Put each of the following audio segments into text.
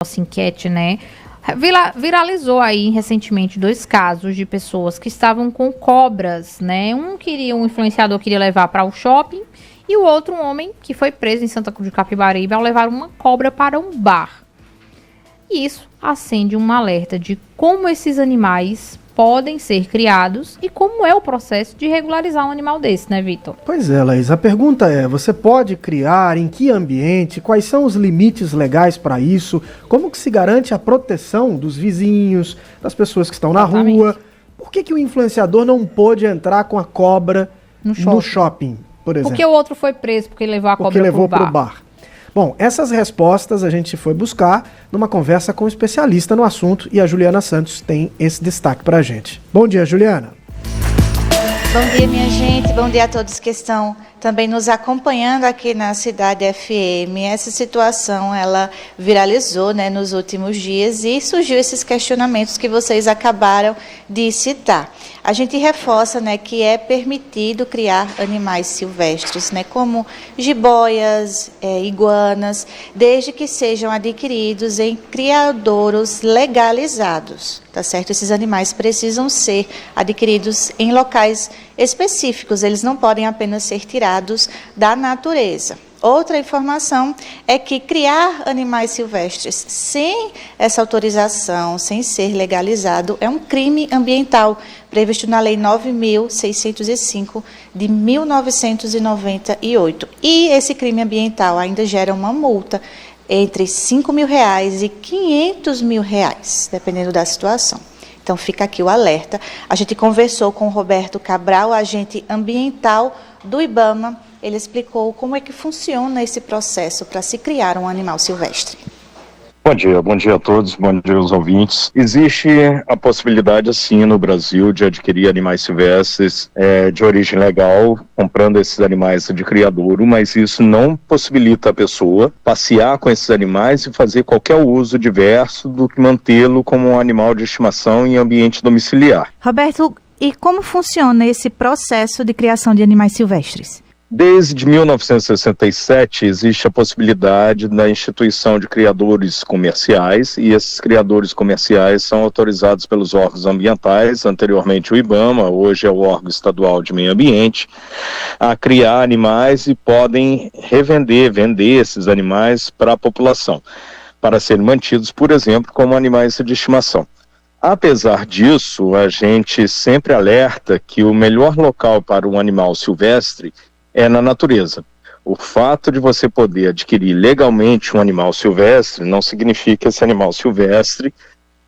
nossa enquete, né? Viralizou aí recentemente 2 casos de pessoas que estavam com cobras, né? Um influenciador queria levar para o shopping e o outro, um homem que foi preso em Santa Cruz de Capibaribe ao levar uma cobra para um bar. E isso acende um alerta de como esses animais podem ser criados e como é o processo de regularizar um animal desse, né, Vitor? Pois é, Laís, a pergunta é, você pode criar, em que ambiente, quais são os limites legais para isso, como que se garante a proteção dos vizinhos, das pessoas que estão na rua? Por que o influenciador não pôde entrar com a cobra no shopping, por exemplo? Porque o outro foi preso porque levou a cobra para o bar. Bom, essas respostas a gente foi buscar numa conversa com um especialista no assunto e a Juliana Santos tem esse destaque pra gente. Bom dia, Juliana. Bom dia, minha gente. Bom dia a todos que estão também nos acompanhando aqui na Cidade FM. Essa situação, ela viralizou, né, nos últimos dias e surgiu esses questionamentos que vocês acabaram de citar. A gente reforça, né, que é permitido criar animais silvestres, né, como jiboias, iguanas, desde que sejam adquiridos em criadouros legalizados, tá certo? Esses animais precisam ser adquiridos em locais específicos, eles não podem apenas ser tirados da natureza. Outra informação é que criar animais silvestres sem essa autorização, sem ser legalizado, é um crime ambiental previsto na Lei 9.605 de 1998. E esse crime ambiental ainda gera uma multa entre R$5.000 e R$500.000, dependendo da situação. Então fica aqui o alerta. A gente conversou com o Roberto Cabral, agente ambiental do IBAMA. Ele explicou como é que funciona esse processo para se criar um animal silvestre. Bom dia a todos, bom dia aos ouvintes. Existe a possibilidade, sim, no Brasil, de adquirir animais silvestres de origem legal, comprando esses animais de criadouro, mas isso não possibilita a pessoa passear com esses animais e fazer qualquer uso diverso do que mantê-lo como um animal de estimação em ambiente domiciliar. Roberto, e como funciona esse processo de criação de animais silvestres? Desde 1967 existe a possibilidade da instituição de criadores comerciais e esses criadores comerciais são autorizados pelos órgãos ambientais, anteriormente o IBAMA, hoje é o órgão estadual de meio ambiente, a criar animais e podem vender esses animais para a população, para serem mantidos, por exemplo, como animais de estimação. Apesar disso, a gente sempre alerta que o melhor local para um animal silvestre é na natureza. O fato de você poder adquirir legalmente um animal silvestre não significa que esse animal silvestre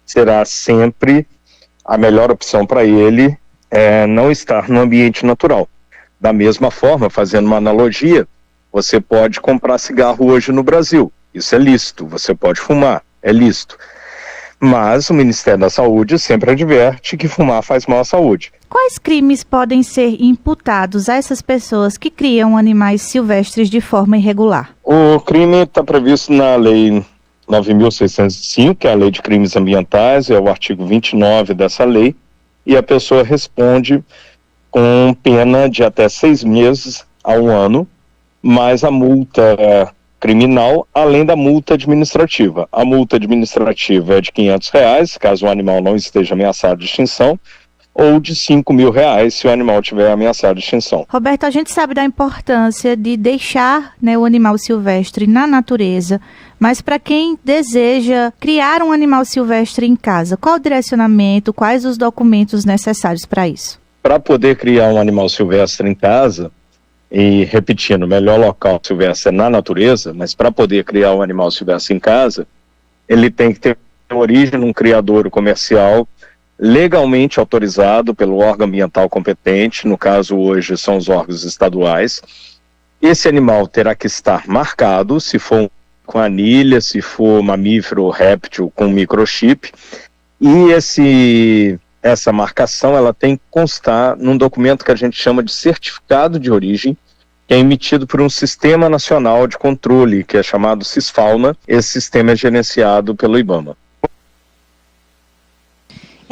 será sempre a melhor opção para ele não estar no ambiente natural. Da mesma forma, fazendo uma analogia, você pode comprar cigarro hoje no Brasil, isso é lícito, você pode fumar, é lícito. Mas o Ministério da Saúde sempre adverte que fumar faz mal à saúde. Quais crimes podem ser imputados a essas pessoas que criam animais silvestres de forma irregular? O crime está previsto na Lei 9.605, que é a Lei de Crimes Ambientais, é o artigo 29 dessa lei, e a pessoa responde com pena de até 6 meses a 1 ano, mais a multa criminal, além da multa administrativa. A multa administrativa é de R$500, caso o animal não esteja ameaçado de extinção, ou de R$5.000 se o animal estiver ameaçado de extinção. Roberto, a gente sabe da importância de deixar, né, o animal silvestre na natureza, mas para quem deseja criar um animal silvestre em casa, qual o direcionamento, quais os documentos necessários para isso? Para poder criar um animal silvestre em casa, e repetindo, o melhor local silvestre é na natureza, mas para poder criar um animal silvestre em casa, ele tem que ter origem num criadouro comercial legalmente autorizado pelo órgão ambiental competente, no caso hoje são os órgãos estaduais. Esse animal terá que estar marcado, se for com anilha, se for mamífero ou réptil com microchip, e essa marcação ela tem que constar num documento que a gente chama de certificado de origem, que é emitido por um Sistema Nacional de Controle, que é chamado Cisfauna. Esse sistema é gerenciado pelo IBAMA.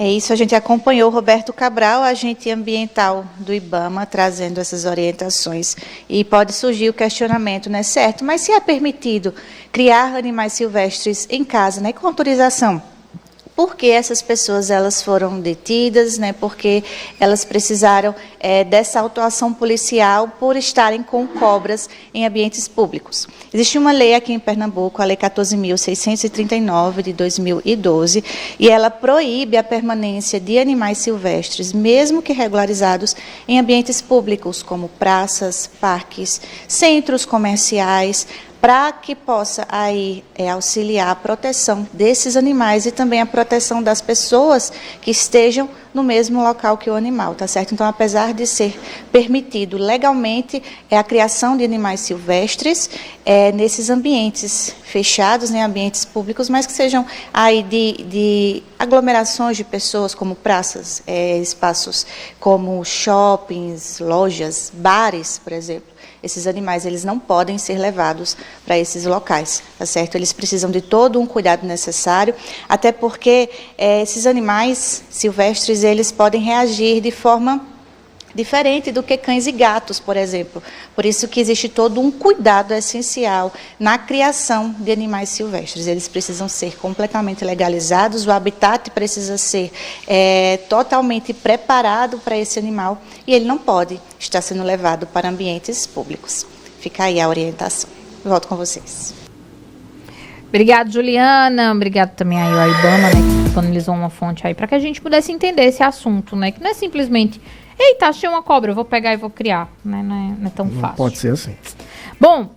É isso, a gente acompanhou o Roberto Cabral, agente ambiental do IBAMA, trazendo essas orientações. E pode surgir o questionamento, né? Certo, mas se é permitido criar animais silvestres em casa, né, com autorização, por que essas pessoas elas foram detidas, né? Porque elas precisaram dessa autuação policial por estarem com cobras em ambientes públicos. Existe uma lei aqui em Pernambuco, a Lei 14.639 de 2012, e ela proíbe a permanência de animais silvestres, mesmo que regularizados, em ambientes públicos, como praças, parques, centros comerciais, para que possa aí auxiliar a proteção desses animais e também a proteção das pessoas que estejam no mesmo local que o animal, tá certo? Então, apesar de ser permitido legalmente a criação de animais silvestres nesses ambientes fechados, né, ambientes públicos, mas que sejam aí de aglomerações de pessoas, como praças, espaços como shoppings, lojas, bares, por exemplo. Esses animais, eles não podem ser levados para esses locais, tá certo? Eles precisam de todo um cuidado necessário, até porque esses animais silvestres, eles podem reagir de forma diferente do que cães e gatos, por exemplo. Por isso que existe todo um cuidado essencial na criação de animais silvestres. Eles precisam ser completamente legalizados, o habitat precisa ser totalmente preparado para esse animal e ele não pode estar sendo levado para ambientes públicos. Fica aí a orientação. Volto com vocês. Obrigado, Juliana. Obrigado também aí ao IBAMA, né, que disponibilizou uma fonte aí para que a gente pudesse entender esse assunto, né? Que não é simplesmente, eita, achei uma cobra, eu vou pegar e vou criar, né? Não é tão fácil. Pode ser assim. Bom,